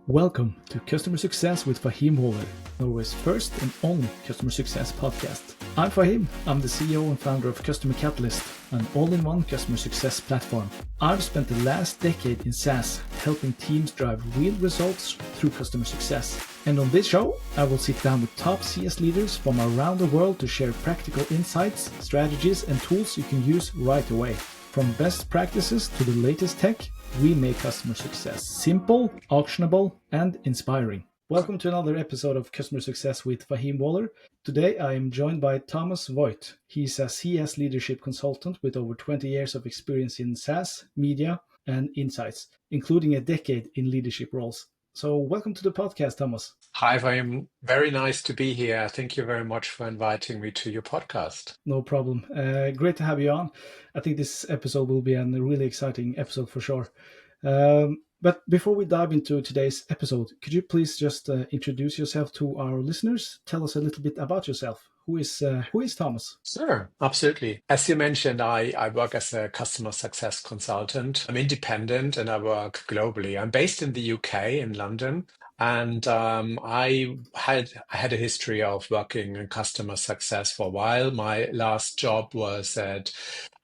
Welcome to Customer Success with Fahim Waaler, Norway's first and only customer success podcast. I'm Fahim. I'm the CEO and founder of Customer Catalyst, an all-in-one customer success platform. I've spent the last decade in SaaS helping teams drive real results through customer success. And on this show, I will sit down with top CS leaders from around the world to share practical insights, strategies, and tools you can use right away. From best practices to the latest tech, we make customer success simple, actionable, and inspiring. Welcome to another episode of Customer Success with Fahim Waaler. Today I am joined by Thomas Voigt. He's a CS leadership consultant with over 20 years of experience in SaaS, media, and insights, including a decade in leadership roles. So welcome to the podcast, Thomas. Hi, Fahim. Very nice to be here. Thank you very much for inviting me to your podcast. No problem. Great to have you on. I think this episode will be a really exciting episode for sure. But before we dive into today's episode, could you please just introduce yourself to our listeners? Tell us a little bit about yourself. Who is Thomas? Sure, absolutely. As you mentioned, I work as a customer success consultant. I'm independent and I work globally. I'm based in the UK, in London. And I had a history of working in customer success for a while. My last job was at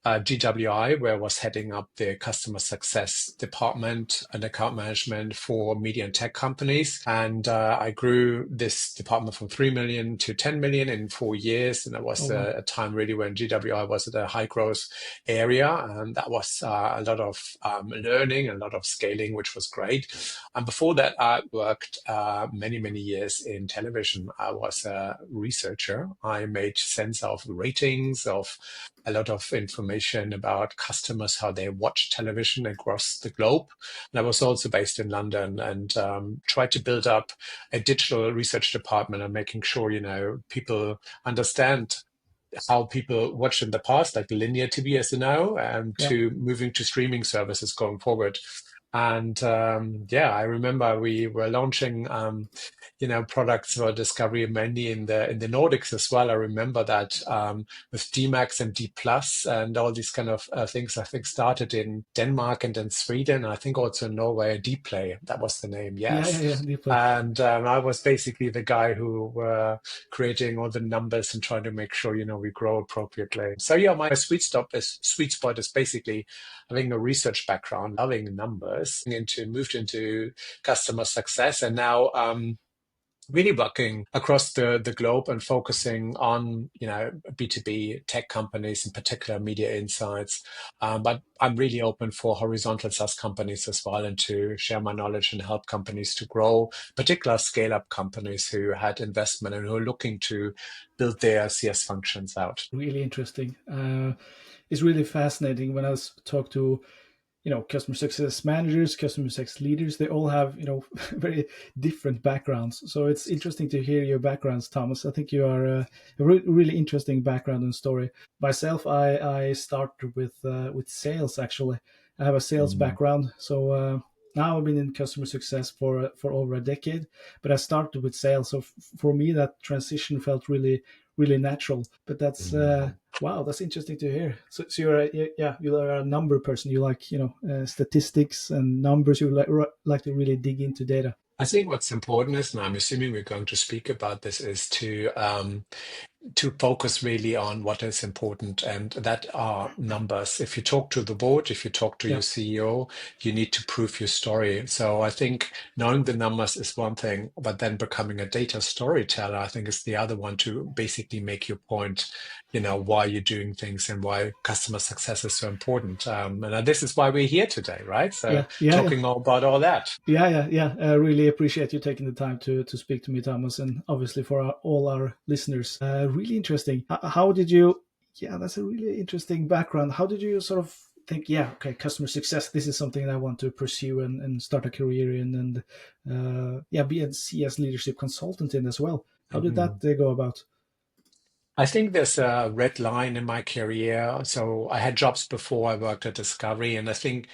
GWI, where I was heading up the customer success department and account management for media and tech companies. And I grew this department from 3 million to 10 million in 4 years. And that was a time really when GWI was at a high growth area. And that was a lot of learning, a lot of scaling, which was great. And before that, I worked many years in television. I was a researcher. I made sense of ratings, of a lot of information about customers, how they watch television across the globe. And I was also based in London and tried to build up a digital research department and making sure, people understand how people watched in the past, like linear TV, as you know, to moving to streaming services going forward. And I remember we were launching, products for discovery mainly in the Nordics as well. I remember that with DMAX and D Plus and all these kind of things. I think started in Denmark and then Sweden. I think also in Norway. Dplay, that was the name. Yes. Dplay. And I was basically the guy who were creating all the numbers and trying to make sure we grow appropriately. So my sweet spot is basically having a research background, loving numbers, moved into customer success, and now really working across the globe and focusing on B2B tech companies, in particular media insights. But I'm really open for horizontal SaaS companies as well, and to share my knowledge and help companies to grow, particular scale-up companies who had investment and who are looking to build their CS functions out. Really interesting. It's really fascinating when I talk to customer success managers, customer success leaders. They all have very different backgrounds, so it's interesting to hear your backgrounds, Thomas. I think you are a really interesting background and story. Myself, I started with sales. Actually, I have a sales background, so now I've been in customer success for over a decade, but I started with sales. So for me, that transition felt really natural. But that's wow, that's interesting to hear. So you're a number person. You like statistics and numbers. You like to really dig into data. I think what's important is, and I'm assuming we're going to speak about this, is to focus really on what is important, and that are numbers. If you talk to the board, if you talk to your CEO, you need to prove your story. So I think knowing the numbers is one thing, but then becoming a data storyteller, I think, is the other one, to basically make your point, why you're doing things and why customer success is so important. And this is why we're here today, right? So talking all about all that. Yeah. I really appreciate you taking the time to speak to me, Thomas, and obviously for all our listeners. Really interesting. How did you? Yeah, that's a really interesting background. How did you sort of think? Yeah, okay, customer success. This is something that I want to pursue and start a career in, and be a CS leadership consultant in as well. How did that go about? I think there's a red line in my career. So I had jobs before. I worked at Discovery, and I think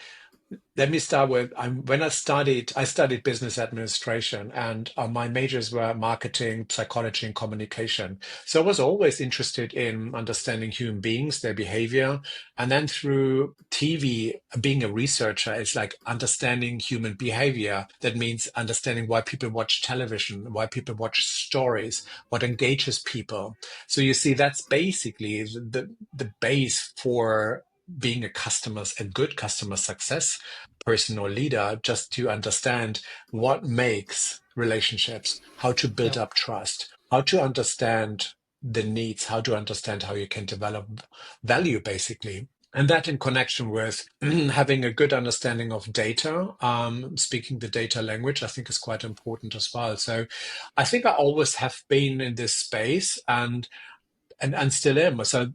let me start with when I studied business administration, and my majors were marketing, psychology, and communication. So I was always interested in understanding human beings, their behavior. And then through TV, being a researcher is like understanding human behavior. That means understanding why people watch television, why people watch stories, what engages people. So you see, that's basically the base for being a good customer success person or leader, just to understand what makes relationships, how to build Yeah. up trust, how to understand the needs, how to understand how you can develop value, basically. And that in connection with having a good understanding of data, speaking the data language, I think is quite important as well. So I think I always have been in this space, and still am. So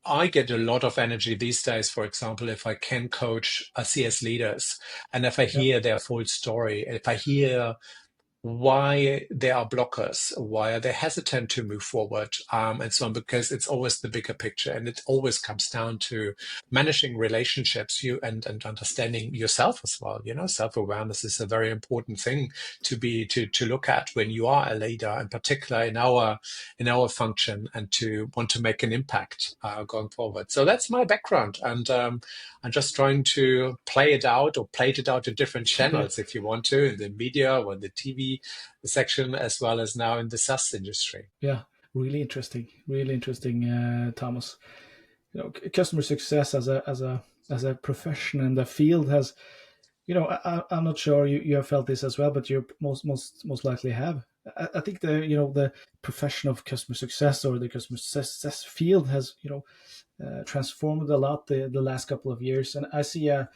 I get a lot of energy these days, for example, if I can coach CS leaders and if I Yeah. hear their full story, if I hear why there are blockers, why are they hesitant to move forward, and so on, because it's always the bigger picture, and it always comes down to managing relationships, and understanding yourself as well. Self-awareness is a very important thing to look at when you are a leader, in particular in our function, and to want to make an impact going forward. So that's my background, and I'm just trying to play it out, or play it out in different Yeah. channels, if you want to, in the media or in the TV section, as well as now in the SaaS industry. Yeah. Really interesting, Thomas. Customer success as a profession and a field has, I'm not sure you have felt this as well, but you most likely have. I think the profession of customer success, or the customer success field, has transformed a lot the last couple of years, and I see a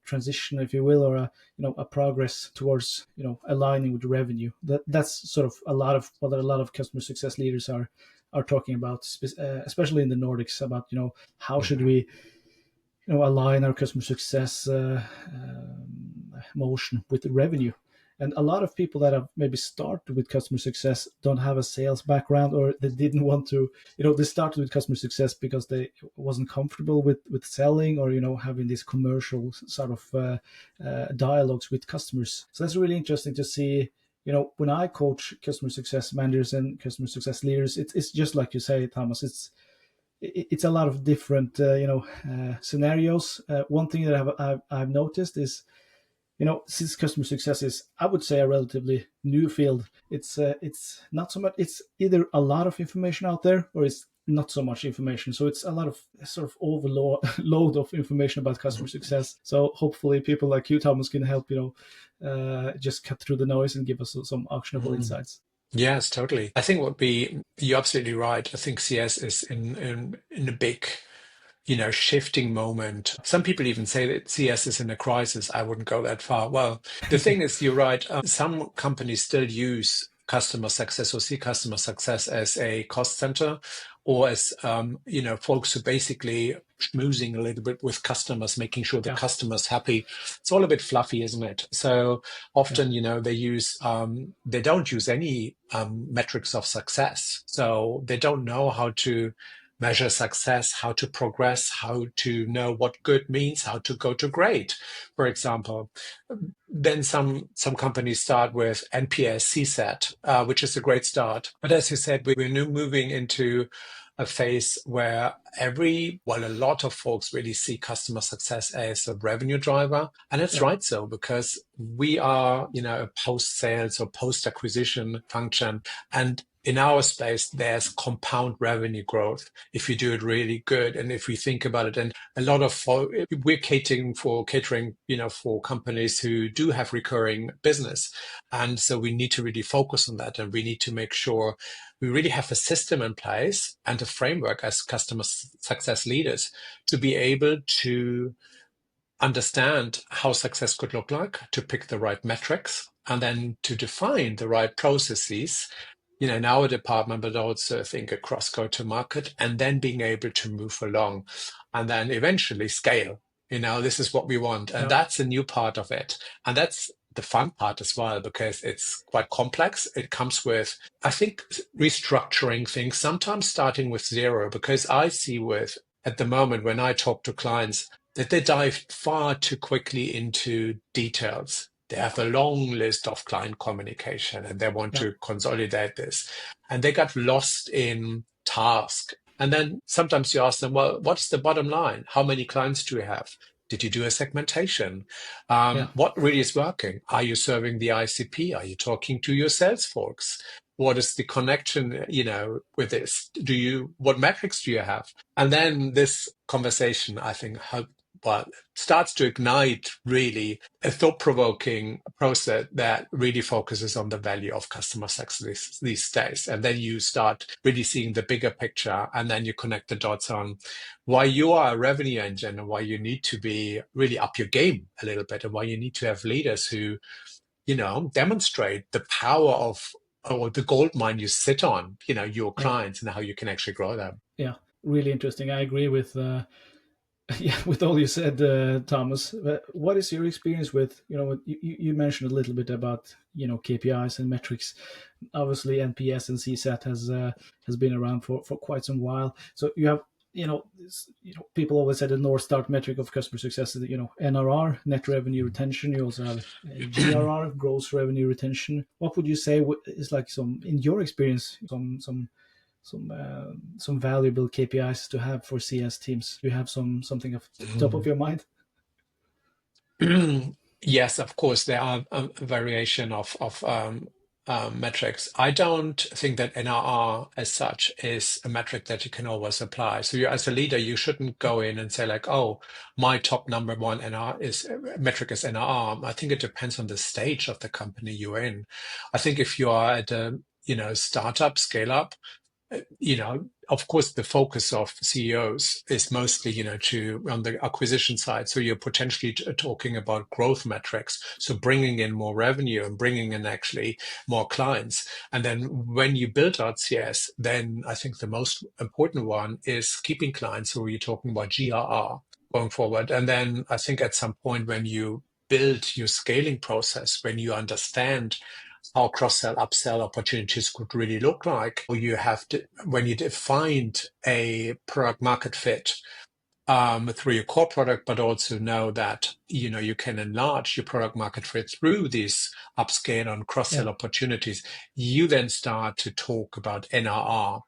transition, if you will, or a progress towards aligning with revenue. That's sort of a lot of what a lot of customer success leaders are talking about, especially in the Nordics, about how should Mhm. we align our customer success motion with the revenue. And a lot of people that have maybe started with customer success don't have a sales background, or they didn't want to, they started with customer success because they wasn't comfortable with selling, or having these commercial sort of dialogues with customers. So that's really interesting to see. When I coach customer success managers and customer success leaders, it's just like you say, Thomas. It's a lot of different scenarios. One thing that I've noticed is, since customer success is, I would say, a relatively new field, it's not so much. It's either a lot of information out there, or it's not so much information. So it's a lot of sort of overload load of information about customer success. So hopefully people like you, Thomas, can help just cut through the noise and give us some actionable Mhm. insights. Yes, totally. I think you're absolutely right. I think CS is in a big, shifting moment. Some people even say that CS is in a crisis. I wouldn't go that far. Well, the thing is, you're right. Some companies still use customer success, or see customer success as a cost center, or as, folks who basically schmoozing a little bit with customers, making sure the Yeah, customer's happy. It's all a bit fluffy, isn't it? So yeah, often, they don't use any metrics of success. So they don't know how to measure success, how to progress, how to know what good means, how to go to great, for example. Then some companies start with NPS, CSAT, which is a great start. But as you said, we're now moving into a phase where a lot of folks really see customer success as a revenue driver. And it's yeah, right so, because we are, a post-sales or post-acquisition function. And in our space, there's compound revenue growth if you do it really good. And if we think about it, and a lot of we're catering, for companies who do have recurring business. And so we need to really focus on that. And we need to make sure we really have a system in place and a framework as customer success leaders to be able to understand how success could look like, to pick the right metrics, and then to define the right processes, in our department, but also I think across go-to-market, and then being able to move along and then eventually scale. This is what we want. And yeah, that's a new part of it. And that's the fun part as well, because it's quite complex. It comes with, I think, restructuring things, sometimes starting with zero, because I see at the moment, when I talk to clients, that they dive far too quickly into details. They have a long list of client communication and they want Yeah. to consolidate this. And they got lost in task. And then sometimes you ask them, well, what's the bottom line? How many clients do you have? Did you do a segmentation? Yeah. What really is working? Are you serving the ICP? Are you talking to your sales folks? What is the connection, with this? What metrics do you have? And then this conversation, I think, starts to ignite really a thought-provoking process that really focuses on the value of customer success these days. And then you start really seeing the bigger picture, and then you connect the dots on why you are a revenue engine and why you need to be really up your game a little bit, and why you need to have leaders who, demonstrate the power of or the gold mine you sit on, your Yeah. clients and how you can actually grow them. Yeah. Really interesting. I agree with yeah, with all you said, Thomas. What is your experience with, you mentioned a little bit about, KPIs and metrics. Obviously, NPS and CSAT has been around for quite some while. So you have, people always say the North Star metric of customer success is, NRR, net revenue retention. You also have GRR, gross revenue retention. What would you say is like in your experience, some valuable KPIs to have for CS teams? Do you have something off the top of your mind? Yes, of course, there are a variation of metrics. I don't think that NRR as such is a metric that you can always apply. So you, as a leader, you shouldn't go in and say like, "Oh, my top number one metric is NRR." I think it depends on the stage of the company you're in. I think if you are at a startup, scale up, of course, the focus of CEOs is mostly, on the acquisition side. So you're potentially talking about growth metrics. So bringing in more revenue and bringing in actually more clients. And then when you build out CS, then I think the most important one is keeping clients. So you're talking about GRR going forward. And then I think at some point when you build your scaling process, when you understand how cross-sell, upsell opportunities could really look like, or when you defined a product market fit through your core product, but also know that you can enlarge your product market fit through these upscale and cross-sell opportunities. You then start to talk about NRR.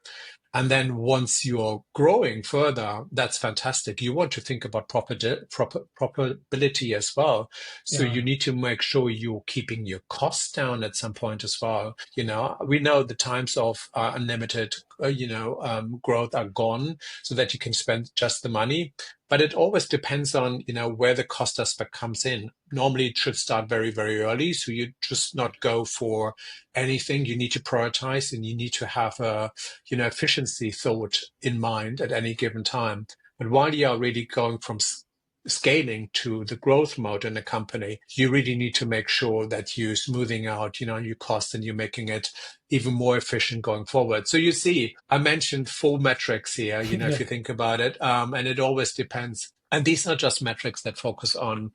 And then once you're growing further, that's fantastic. You want to think about profitability as well. So you need to make sure you're keeping your costs down at some point as well. We know the times of unlimited, growth are gone, so that you can spend just the money. But it always depends on, where the cost aspect comes in. Normally, it should start very, very early. So you just not go for anything. You need to prioritize, and you need to have a, efficiency thought in mind at any given time. But while you are really going from scaling to the growth mode in a company, you really need to make sure that you're smoothing out, your costs, and you're making it even more efficient going forward. So you see, I mentioned 4 metrics here, if you think about it, and it always depends. And these are just metrics that focus on,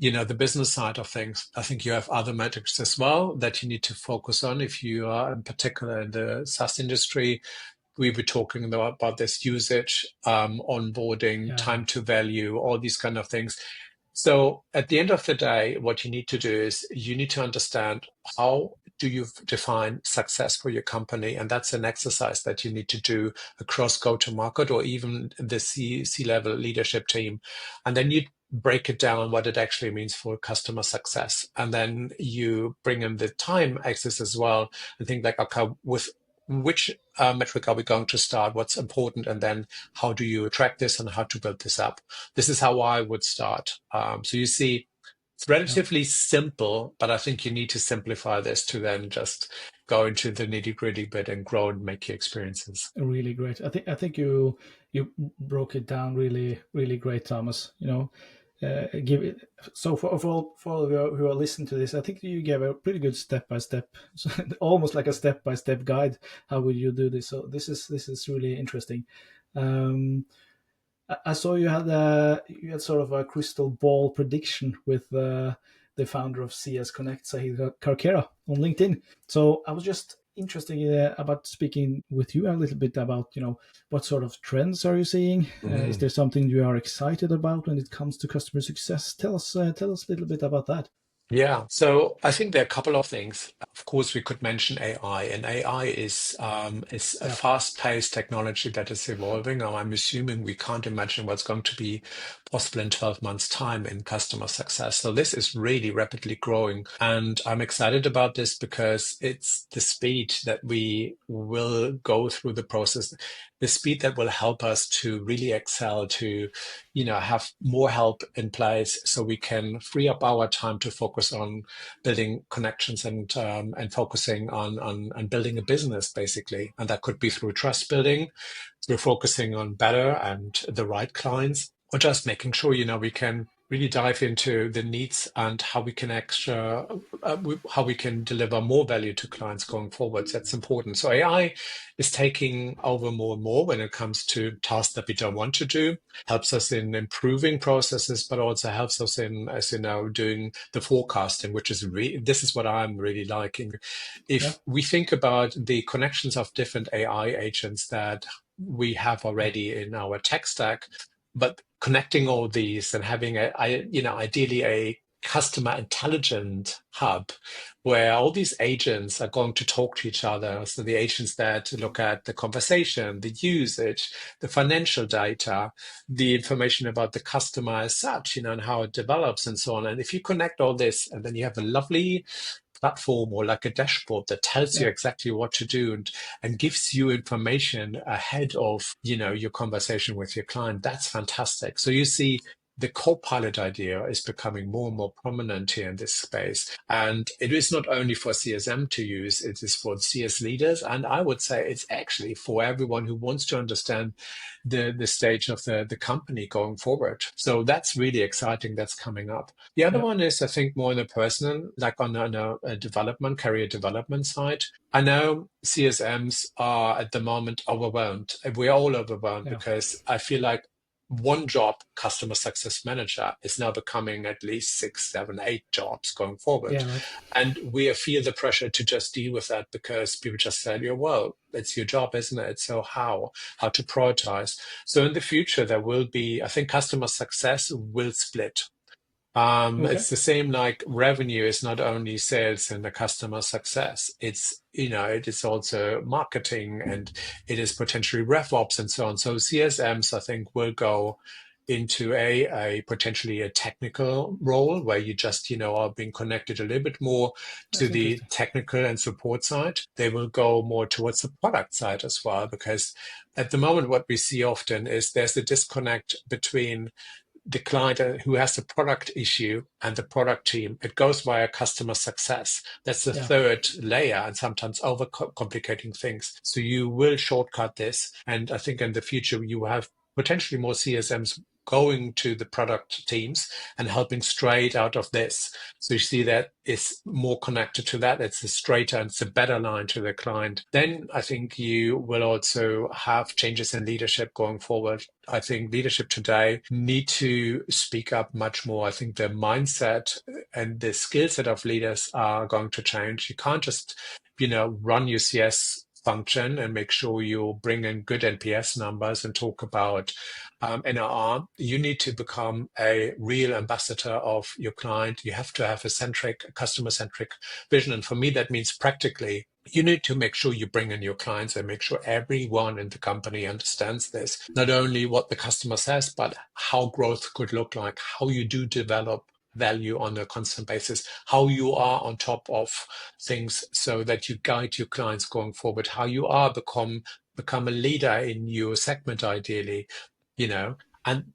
the business side of things. I think you have other metrics as well that you need to focus on. If you are in particular in the SaaS industry, we were talking about this usage, onboarding, time to value, all these kind of things. So at the end of the day, what you need to do is you need to understand, how do you define success for your company? And that's an exercise that you need to do across go-to-market or even the C-level leadership team. And then you break it down what it actually means for customer success. And then you bring in the time axis as well and think like, okay, with which metric are we going to start? What's important? And then how do you track this and how to build this up? This is how I would start. So you see, it's relatively simple, but I think you need to simplify this to then just go into the nitty-gritty bit and grow and make your experiences. Really great. I think you broke it down really, really great, Thomas. Give it so for all of you who are listening to this, I think you gave a pretty good step by step, almost like a step by step guide. How would you do this? So this is really interesting. I saw you had sort of a crystal ball prediction with the founder of CS Connect, Sahid Karkera, on LinkedIn. So I was just interesting about speaking with you a little bit about, what sort of trends are you seeing? Is there something you are excited about when it comes to customer success? Tell us a little bit about that. Yeah, so I think there are a couple of things. Of course, we could mention AI, and AI is a Yeah, fast-paced technology that is evolving. Now, I'm assuming we can't imagine what's going to be possible in 12 months' time in customer success. So this is really rapidly growing, and I'm excited about this because it's the speed that we will go through the process, the speed that will help us to really excel, to have more help in place so we can free up our time to focus on building connections and focusing on building a business basically. And that could be through trust building, through focusing on better and the right clients, or just making sure we can really dive into the needs and how we can how we can deliver more value to clients going forward. That's important. So AI is taking over more and more when it comes to tasks that we don't want to do, helps us in improving processes, but also helps us in, as you know, doing the forecasting, which is this is what I'm really liking. yeah, If we think about the connections of different AI agents that we have already in our tech stack, but connecting all these and having ideally a customer intelligent hub where all these agents are going to talk to each other. So the agents that look at the conversation, the usage, the financial data, the information about the customer as such, and how it develops and so on. And if you connect all this, and then you have a lovely platform or like a dashboard that tells you yeah, exactly what to do and gives you information ahead of your conversation with your client, that's fantastic. So you see the co-pilot idea is becoming more and more prominent here in this space. And it is not only for CSM to use, it is for CS leaders. And I would say it's actually for everyone who wants to understand the stage of the company going forward. So that's really exciting. That's coming up. The other yeah, one is, I think, more on a personal, like on a development, career development side. I know CSMs are at the moment overwhelmed. We're all overwhelmed yeah, because I feel like one job, customer success manager, is now becoming at least 6, 7, 8 jobs going forward. yeah, right. And we feel the pressure to just deal with that because people just said, yeah, well, it's your job, isn't it? So how to prioritize? So in the future, there will be, I think customer success will split. Okay. It's the same like revenue is not only sales and the customer success. It's, it is also marketing and it is potentially RevOps and so on. So CSMs, I think, will go into a potentially a technical role where you just, are being connected a little bit more to That's the interesting. technical and support side. They will go more towards the product side as well, because at the moment, what we see often is there's a disconnect between the client who has the product issue and the product team. It goes via customer success. That's the Yeah, third layer and sometimes overcomplicating things. So you will shortcut this. And I think in the future, you will have potentially more CSMs going to the product teams and helping straight out of this. So you see that is more connected to that. It's a straighter and it's a better line to the client. Then I think you will also have changes in leadership going forward. I think leadership today need to speak up much more. I think the mindset and the skill set of leaders are going to change. You can't just, run your CS function and make sure you bring in good NPS numbers and talk about NRR. You need to become a real ambassador of your client. You have to have a customer-centric vision. And for me, that means practically you need to make sure you bring in your clients and make sure everyone in the company understands this. Not only what the customer says, but how growth could look like, how you do develop value on a constant basis, how you are on top of things so that you guide your clients going forward, how you are become a leader in your segment ideally, you know, and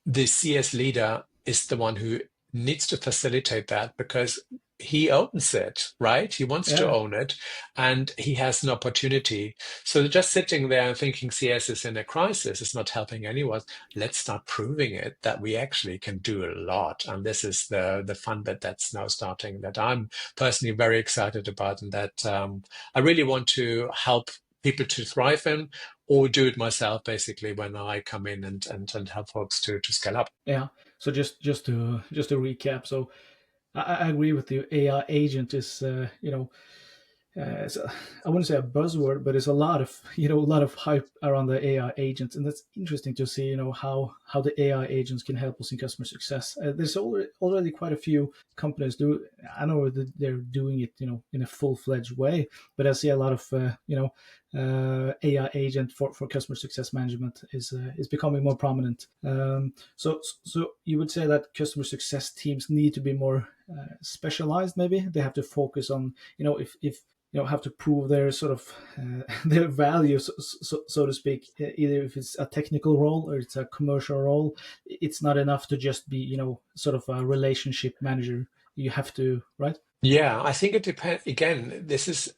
the CS leader is the one who needs to facilitate that because he owns it, right? He wants to yeah, own it and he has an opportunity. So just sitting there and thinking CS is in a crisis is not helping anyone. Let's start proving it that we actually can do a lot. And this is the fun bit that's now starting that I'm personally very excited about and that I really want to help people to thrive in or do it myself basically when I come in and help folks to scale up. yeah. So just to recap. So I agree with you. AI agent is, so I wouldn't say a buzzword, but it's a lot of a lot of hype around the AI agents, and that's interesting to see how the AI agents can help us in customer success. There's already quite a few companies do. I know that they're doing it in a full fledged way, but I see a lot of AI agent for customer success management is becoming more prominent. So you would say that customer success teams need to be more specialized. Maybe they have to focus on if have to prove their sort of their value, so to speak. Either if it's a technical role or it's a commercial role, it's not enough to just be sort of a relationship manager. You have to, right? Yeah, I think it depends. Again, this is,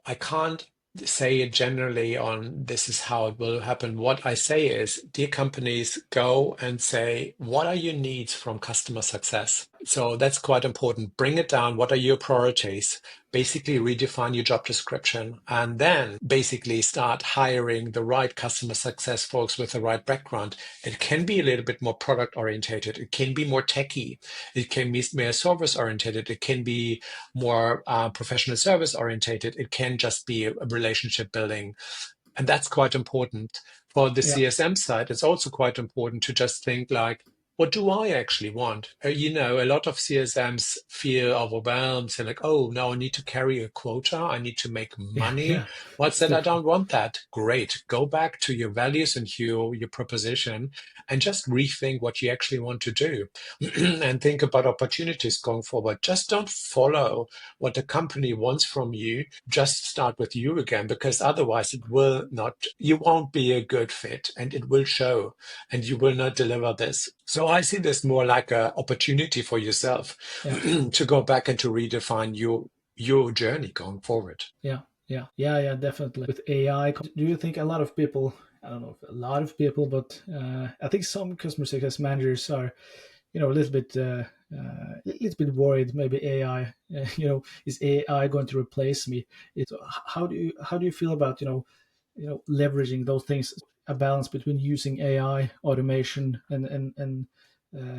I can't say it generally on this is how it will happen. What I say is, dear companies, go and say, what are your needs from customer success? So that's quite important. Bring it down. What are your priorities? Basically redefine your job description and then basically start hiring the right customer success folks with the right background. It can be a little bit more product orientated. It can be more techy. It can be more service orientated. It can be more professional service orientated. It can just be a relationship building. And that's quite important. For the Yeah, CSM side, it's also quite important to just think like, what do I actually want? A lot of CSMs feel overwhelmed, saying like, oh, now I need to carry a quota. I need to make yeah, money. yeah. What's It's that? I different. don't want that. Great. Go back to your values and your proposition and just rethink what you actually want to do and think about opportunities going forward. Just don't follow what the company wants from you. Just start with you again, because otherwise you won't be a good fit and it will show and you will not deliver this. So I see this more like an opportunity for yourself Yeah, to go back and to redefine your journey going forward. yeah, yeah, definitely. With AI, do you think a lot of people? I don't know if a lot of people, but I think some customer success managers are a little bit worried. Maybe AI, is AI going to replace me? How do you feel about leveraging those things, a balance between using AI automation and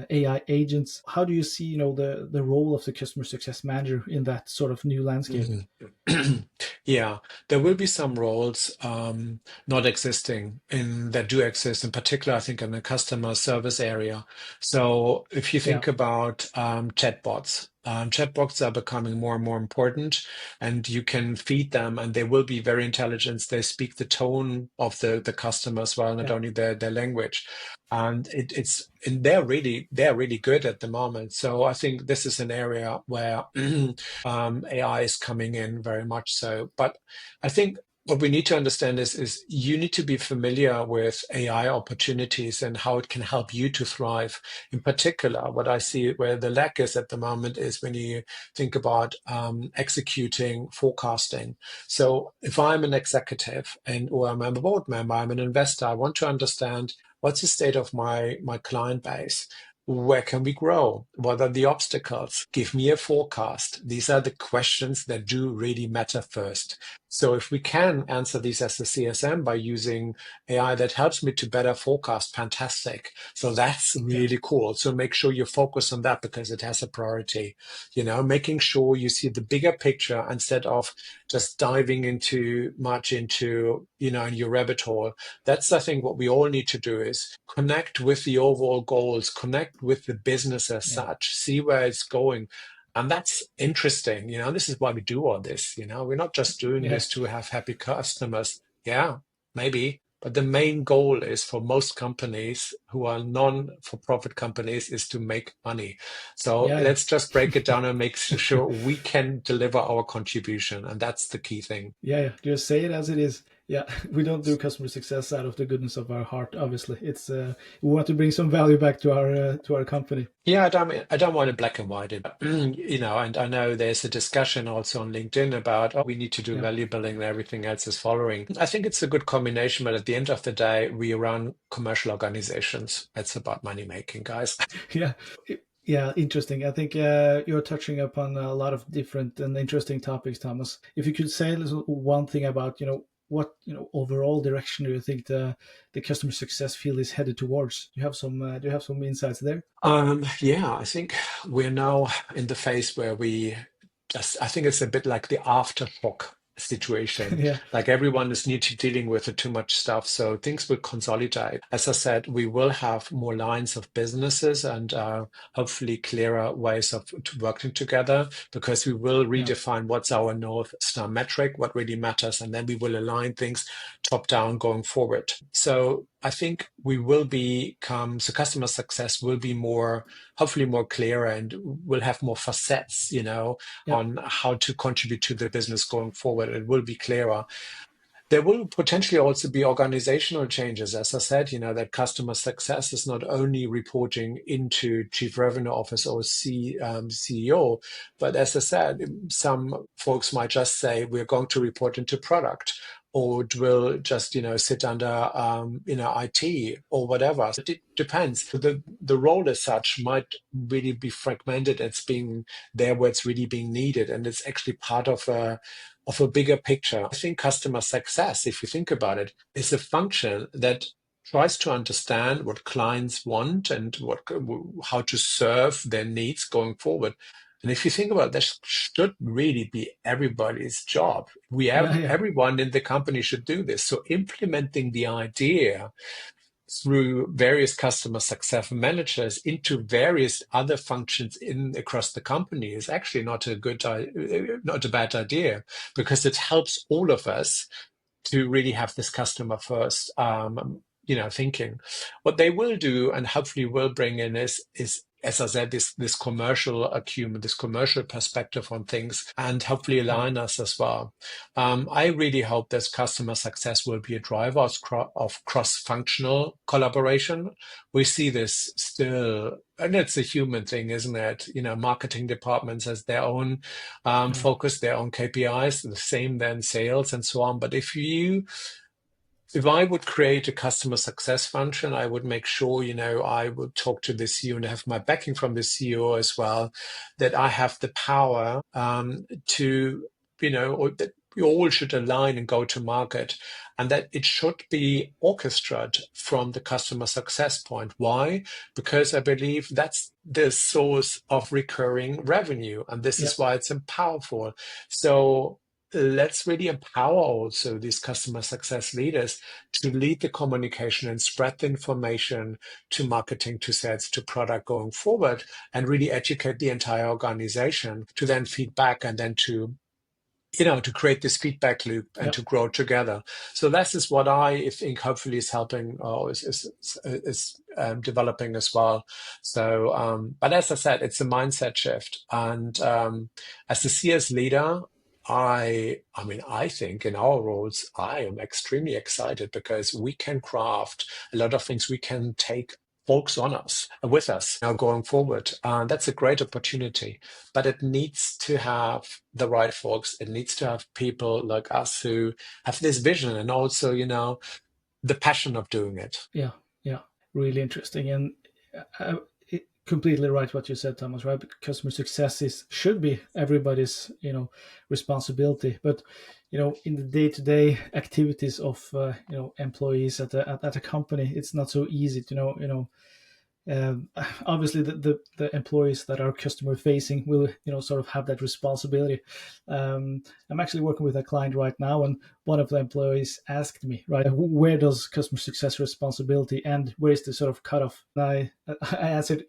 AI agents? How do you see the role of the customer success manager in that sort of new landscape? Mhm. Yeah, there will be some roles not existing in that do exist, in particular, I think in the customer service area. So if you Yeah, think about chatbots are becoming more and more important, and you can feed them, and they will be very intelligent. They speak the tone of the customer as well, not yeah, only their language. And they're really good at the moment. So I think this is an area where AI is coming in very much so. But I think what we need to understand is you need to be familiar with AI opportunities and how it can help you to thrive. In particular, what I see where the lack is at the moment is when you think about executing forecasting. So if I'm an executive or I'm a board member, I'm an investor, I want to understand what's the state of my client base. Where can we grow? What are the obstacles? Give me a forecast. These are the questions that do really matter first. So if we can answer these as a CSM by using AI that helps me to better forecast, fantastic. So that's yeah, really cool. So make sure you focus on that because it has a priority, making sure you see the bigger picture instead of just diving in your rabbit hole. That's, I think, what we all need to do is connect with the overall goals, connect with the business as yeah, such, see where it's going. And that's interesting. This is why we do all this. We're not just doing yeah, this to have happy customers. Yeah, maybe. But the main goal is for most companies who are non-for-profit companies is to make money. So yeah, let's just break it down and make sure we can deliver our contribution. And that's the key thing. yeah. Just say it as it is. Yeah, we don't do customer success out of the goodness of our heart. Obviously, it's we want to bring some value back to our company. Yeah, I don't want to black and white it. And I know there's a discussion also on LinkedIn about, oh, we need to do Yeah, value building and everything else is following. I think it's a good combination, but at the end of the day, we run commercial organizations. It's about money making, guys. yeah. Yeah, interesting. I think you're touching upon a lot of different and interesting topics, Thomas. If you could say a little one thing about, what overall direction do you think the customer success field is headed towards? Do you have some insights there? Yeah, I think we're now in the phase where I think it's a bit like the aftershock situation. Yeah. Like everyone is need to dealing with too much stuff, so things will consolidate. As I said, we will have more lines of businesses and hopefully clearer ways of working together, because we will Yeah. redefine what's our North Star metric, what really matters, and then we will align things top down going forward. So I think we will become, so customer success will be more, hopefully more clear, and will have more facets, Yeah. on how to contribute to the business going forward. It will be clearer. There will potentially also be organizational changes. As I said, that customer success is not only reporting into Chief Revenue Officer or CEO, but as I said, some folks might just say, we're going to report into product, or it will just, sit under, IT or whatever. So it depends. The role as such might really be fragmented. It's being there where it's really being needed. And it's actually part of a bigger picture. I think customer success, if you think about it, is a function that tries to understand what clients want and how to serve their needs going forward. And if you think about it, this should really be everybody's job. Yeah. Yeah. Everyone in the company should do this. So implementing the idea through various customer success managers into various other functions in across the company is actually not a bad idea, because it helps all of us to really have this customer first thinking. What they will do and hopefully will bring in is, as I said, this commercial acumen, this commercial perspective on things, and hopefully Yeah. align us as well. I really hope that customer success will be a driver of cross-functional collaboration. We see this still, and it's a human thing, isn't it? Marketing departments has their own Yeah. focus, their own KPIs, the same then sales and so on. But if I would create a customer success function, I would make sure, I would talk to the CEO and have my backing from the CEO as well, that I have the power or that we all should align and go to market, and that it should be orchestrated from the customer success point. Why? Because I believe that's the source of recurring revenue, and this Yeah. is why it's powerful. So let's really empower also these customer success leaders to lead the communication and spread the information to marketing, to sales, to product going forward, and really educate the entire organization to then feedback, and then to create this feedback loop and Yeah. to grow together. So this is what I think hopefully is helping, or is developing as well. So, but as I said, it's a mindset shift. And as the CS leader, I think in our roles, I am extremely excited, because we can craft a lot of things. We can take folks on us, with us now going forward. That's a great opportunity, but it needs to have the right folks. It needs to have people like us who have this vision, and also, the passion of doing it. Yeah. Yeah. Really interesting. And completely right what you said, Thomas, right? Because customer success should be everybody's, responsibility. But, in the day-to-day activities of, employees at a company, it's not so easy to um, obviously the employees that are customer facing will sort of have that responsibility. I'm actually working with a client right now, and one of the employees asked me, right, where does customer success responsibility end? Where is the sort of cutoff? And I answered,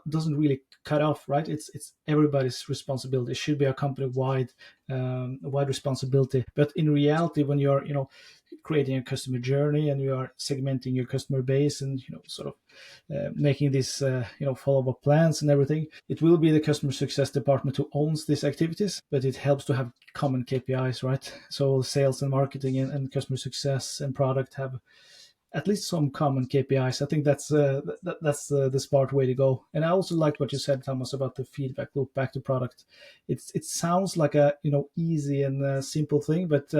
doesn't really cut off, right? It's everybody's responsibility. It should be a company wide responsibility. But in reality, when you're creating a customer journey and you are segmenting your customer base, and sort of making these follow-up plans and everything, it will be the customer success department who owns these activities, but it helps to have common KPIs, right? So sales and marketing and customer success and product have at least some common KPIs. I think that's the smart way to go. And I also liked what you said, Thomas, about the feedback loop back to product. It sounds like a easy and simple thing, but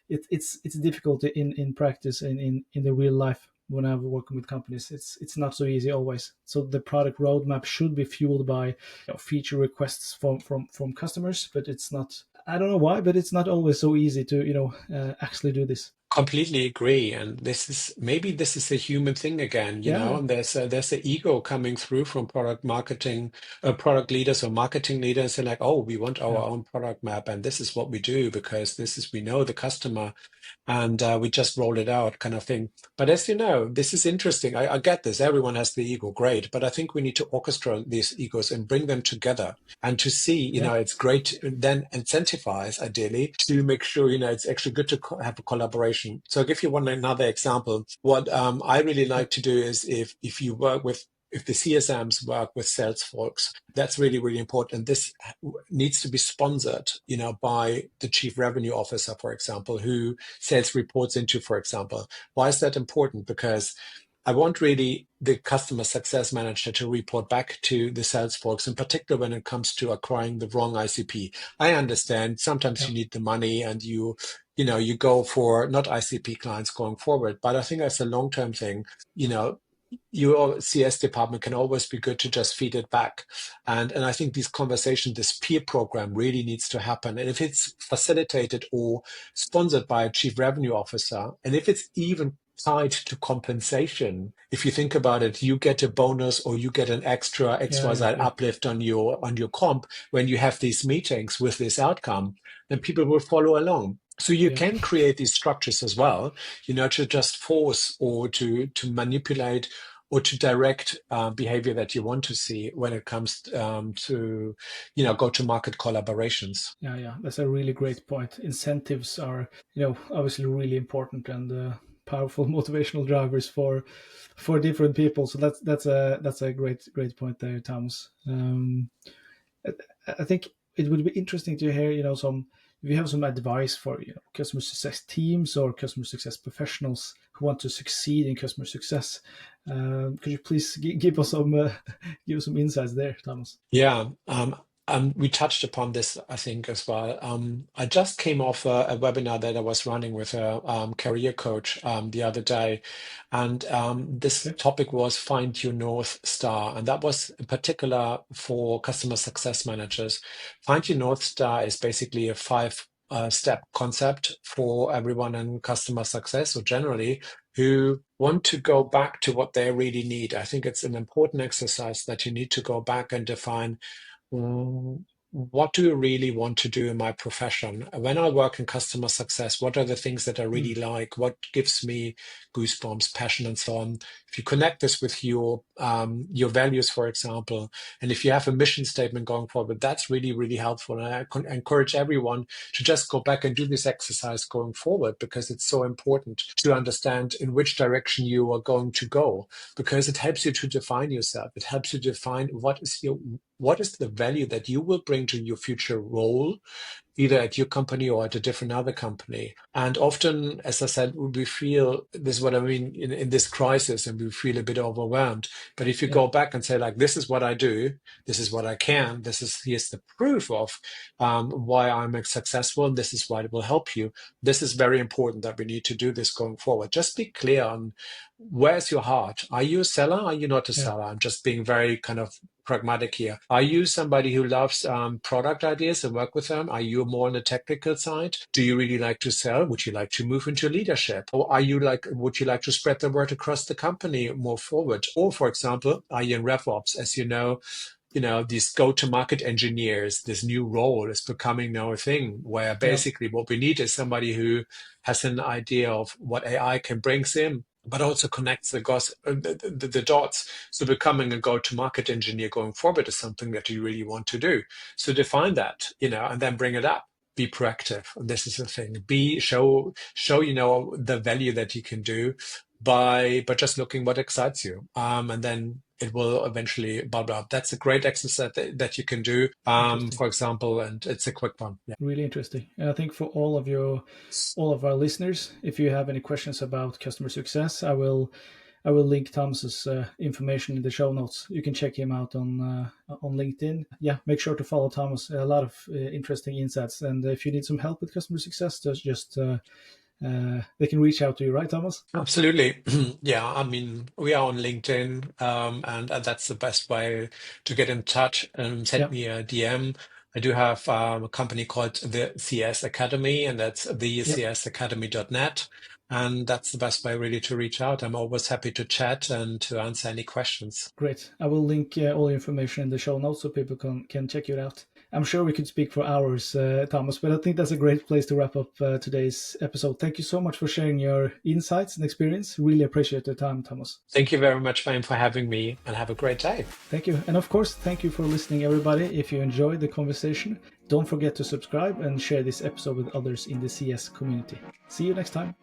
it's difficult in practice in the real life. When I'm working with companies, it's not so easy always. So the product roadmap should be fueled by feature requests from customers, but it's not. I don't know why, but it's not always so easy to actually do this. Completely agree, and this is a human thing again, Yeah, and there's the ego coming through from product marketing, product leaders or marketing leaders, and like, oh, we want our yeah, own product map, and this is what we do because we know the customer, and we just roll it out kind of thing. But as you know, this is interesting. I get this. Everyone has the ego, great. But I think we need to orchestrate these egos and bring them together and to see, yeah, it's great to then incentivize ideally to make sure, it's actually good to have a collaboration. So I'll give you another example. What I really yeah, like to do is if you work with if the CSMs work with sales folks, that's really, really important. This needs to be sponsored, by the chief revenue officer, for example, who sales reports into, for example. Why is that important? Because I want really the customer success manager to report back to the sales folks, in particular when it comes to acquiring the wrong ICP. I understand sometimes yeah, you need the money and you go for not ICP clients going forward, but I think that's a long-term thing. You know, your CS department can always be good to just feed it back. And I think these conversations, this peer program really needs to happen. And if it's facilitated or sponsored by a chief revenue officer, and if it's even tied to compensation, if you think about it, you get a bonus or you get an extra yeah, XYZ yeah, yeah, uplift on your comp when you have these meetings with this outcome, then people will follow along. So you yeah. can create these structures as well, to just force or to manipulate or to direct behavior that you want to see when it comes to go-to-market collaborations. Yeah, yeah, that's a really great point. Incentives are, obviously really important and powerful motivational drivers for different people. So that's a great point there, Thomas. I, I think it would be interesting to hear, some if you have some advice for customer success teams or customer success professionals who want to succeed in customer success. Could you please give us some give us some insights there, Thomas? Yeah, we touched upon this, I think, as well. I just came off a webinar that I was running with a career coach the other day, and this Okay. topic was find your North Star, and that was in particular for customer success managers. Find your North Star is basically a five-step concept for everyone in customer success, or generally who want to go back to what they really need. I think it's an important exercise that you need to go back and define, what do you really want to do in my profession? When I work in customer success, what are the things that I really Mm. like? What gives me goosebumps, passion, and so on? If you connect this with your values, for example, and if you have a mission statement going forward, that's really, really helpful. And I encourage everyone to just go back and do this exercise going forward, because it's so important to understand in which direction you are going to go, because it helps you to define yourself. It helps you define what is the value that you will bring to your future role, either at your company or at a different other company. And often, as I said, we feel this is what I mean in this crisis, and we feel a bit overwhelmed. But if you Yeah, go back and say, like, this is what I do, this is what I can, here's the proof of why I'm successful, and this is why it will help you. This is very important that we need to do this going forward. Just be clear on where's your heart. Are you a seller? Are you not a yeah, seller? I'm just being very kind of pragmatic here. Are you somebody who loves product ideas and work with them? Are you more on the technical side? Do you really like to sell? Would you like to move into leadership? Or would you like to spread the word across the company more forward? Or, for example, are you in RevOps? As these go-to-market engineers, this new role is becoming now a thing where yeah, basically what we need is somebody who has an idea of what AI can bring in, but also connects the dots. So becoming a go-to-market engineer going forward is something that you really want to do. So define that, and then bring it up. Be proactive. And this is the thing. Show the value that you can do by just looking what excites you. And then it will eventually bubble up. That's a great exercise that you can do, interesting. for example, and it's a quick one. Yeah. Really interesting. And I think for all of our listeners, if you have any questions about customer success, I will link Thomas's information in the show notes. You can check him out on LinkedIn. Yeah, make sure to follow Thomas. A lot of interesting insights. And if you need some help with customer success, just they can reach out to you, right, Thomas? Absolutely. Yeah, I mean, we are on LinkedIn, and that's the best way to get in touch. Send Yeah, me a DM. I do have a company called the CS Academy, and that's yeah, thecsacademy.net. And that's the best way really to reach out. I'm always happy to chat and to answer any questions. Great. I will link all the information in the show notes so people can check it out. I'm sure we could speak for hours, Thomas, but I think that's a great place to wrap up today's episode. Thank you so much for sharing your insights and experience. Really appreciate the time, Thomas. Thank you very much, Fahim, for having me, and have a great day. Thank you. And of course, thank you for listening, everybody. If you enjoyed the conversation, don't forget to subscribe and share this episode with others in the CS community. See you next time.